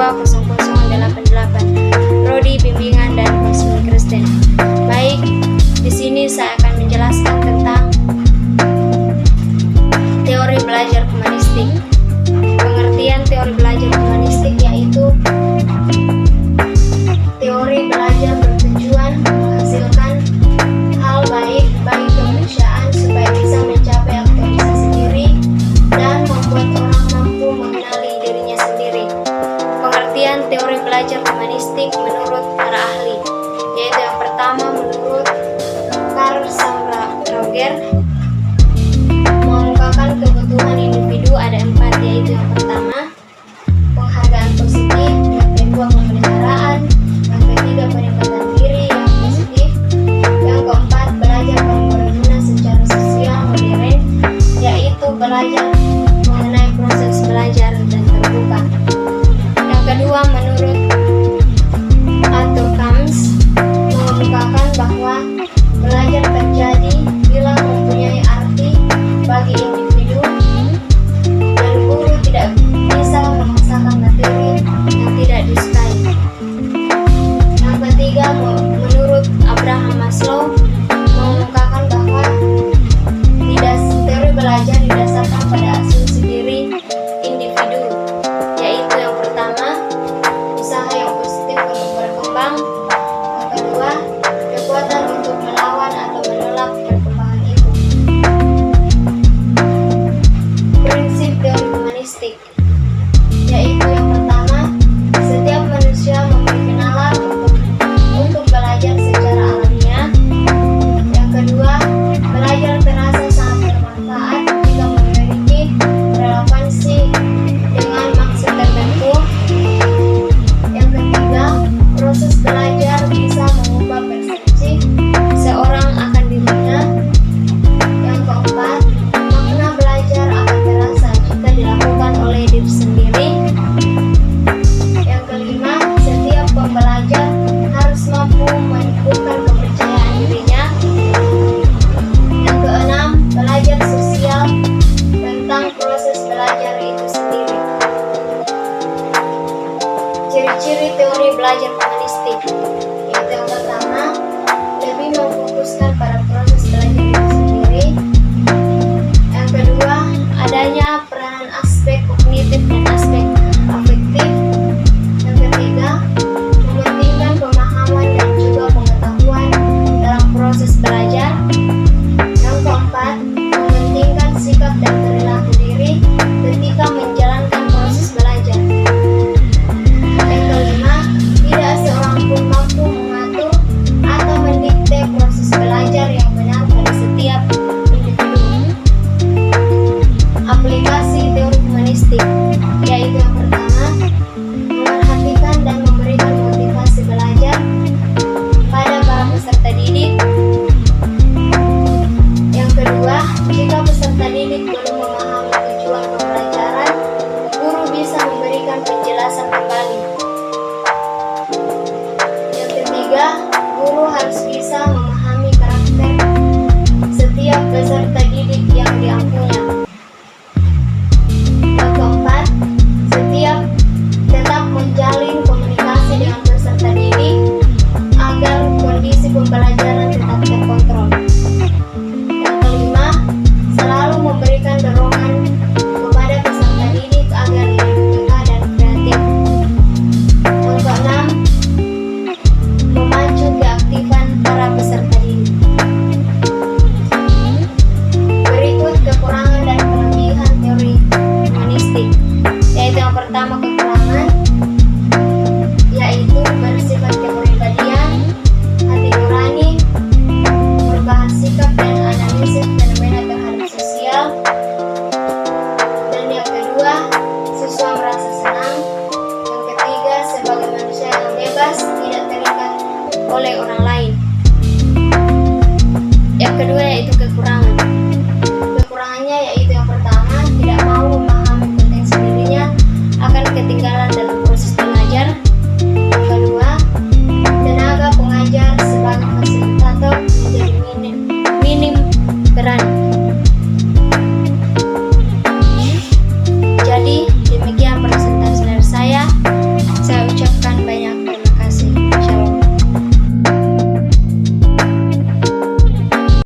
020088. Prodi Bimbingan dan Konseling Kristen. Baik, di sini saya akan menjelaskan tentang teori belajar humanistik. Pengertian teori belajar humanistik yaitu teori belajar bertujuan menghasilkan hal baik bagi kemanusiaan supaya bisa mencapai aktualisasi diri dan membuat orang mampu mengenali dirinya sendiri. Pengertian teori belajar humanistik menurut para ahli, yaitu yang pertama menurut Carl Roger, mengungkapkan kebutuhan individu ada 4, yaitu yang pertama penghargaan positif, yang kedua pemeliharaan, yang ketiga peningkatan diri yang positif, yang keempat belajar yang berguna secara sosial modern, yaitu belajar mengenai proses belajar dan terbuka. Yang kedua menurut Arthur Combs, mengungkapkan bahwa belajar terjadi bila mempunyai arti bagi individu dan guru tidak bisa memaksakan materi yang tidak disukai. Yang ketiga menurut Abraham Maslow, mengungkapkan bahwa teori belajar didasarkan pada asumsi diri individu, yaitu yang pertama usaha yang positif untuk berkembang, yang kedua kekuatan untuk melawan atau menolak perkembangan itu. Prinsip teori humanistik yaitu yang pertama, setiap manusia memiliki nalar untuk belajar secara alamiah. Yang kedua, belajar terasa sangat bermanfaat jika memiliki relevansi dengan maksud tertentu. Yang ketiga, proses belajar bisa mengubah persepsi seorang akan dirinya. Yang keempat, makna belajar akan terasa jika dilakukan oleh diri sendiri. Yang kelima, setiap pembelajar harus mampu menumbuhkan kepercayaan dirinya. Yang keenam, belajar sosial tentang proses belajar itu sendiri. Ciri-ciri teori belajar humanistik yaitu yang pertama, lebih memfokuskan pada proses belajar itu sendiri. Yang kedua, adanya peranan aspek kognitif dan aspek afektif. Yang ketiga, mementingkan pemahaman dan juga pengetahuan dalam proses belajar. Yang keempat, mementingkan sikap dan perilaku diri ketika menjalankan proses belajar. Yang kelima, tidak seorang pun mampu mengatur atau mendikte proses belajar yang benar pada setiap individu. Aplikasi teori humanistik yaitu yang pertama, memerhatikan dan memberikan motivasi belajar pada para peserta didik. Yang kedua, jika peserta didik belum memahami tujuan pembelajaran, guru bisa memberikan penjelasan kembali. Yang ketiga, guru harus bisa memahami karakter setiap peserta didik yang diampunya. Yang keempat, tetap menjalin komunikasi dengan peserta didik agar kondisi pembelajaran tetap terkontrol. Yang kelima, selalu memberikan dorongan kepada peserta didik agar lebih peka dan kreatif. Yang keenam, memacu keaktifan para peserta didik. Berikut kekurangan dan kelebihan teori humanistik, yaitu yang pertama kekurangan yaitu bersifat kepribadian, hati nurani, perubahan sikap dan analisis fenomena terhadap sosial. Dan yang kedua, siswa merasa senang. Yang ketiga, sebagai manusia yang bebas, tidak terikat oleh orang lain. Yang kedua yaitu kekurangan. Kekurangannya yaitu yang pertama, tidak mau memahami potensi dirinya, akan ketinggalan dalam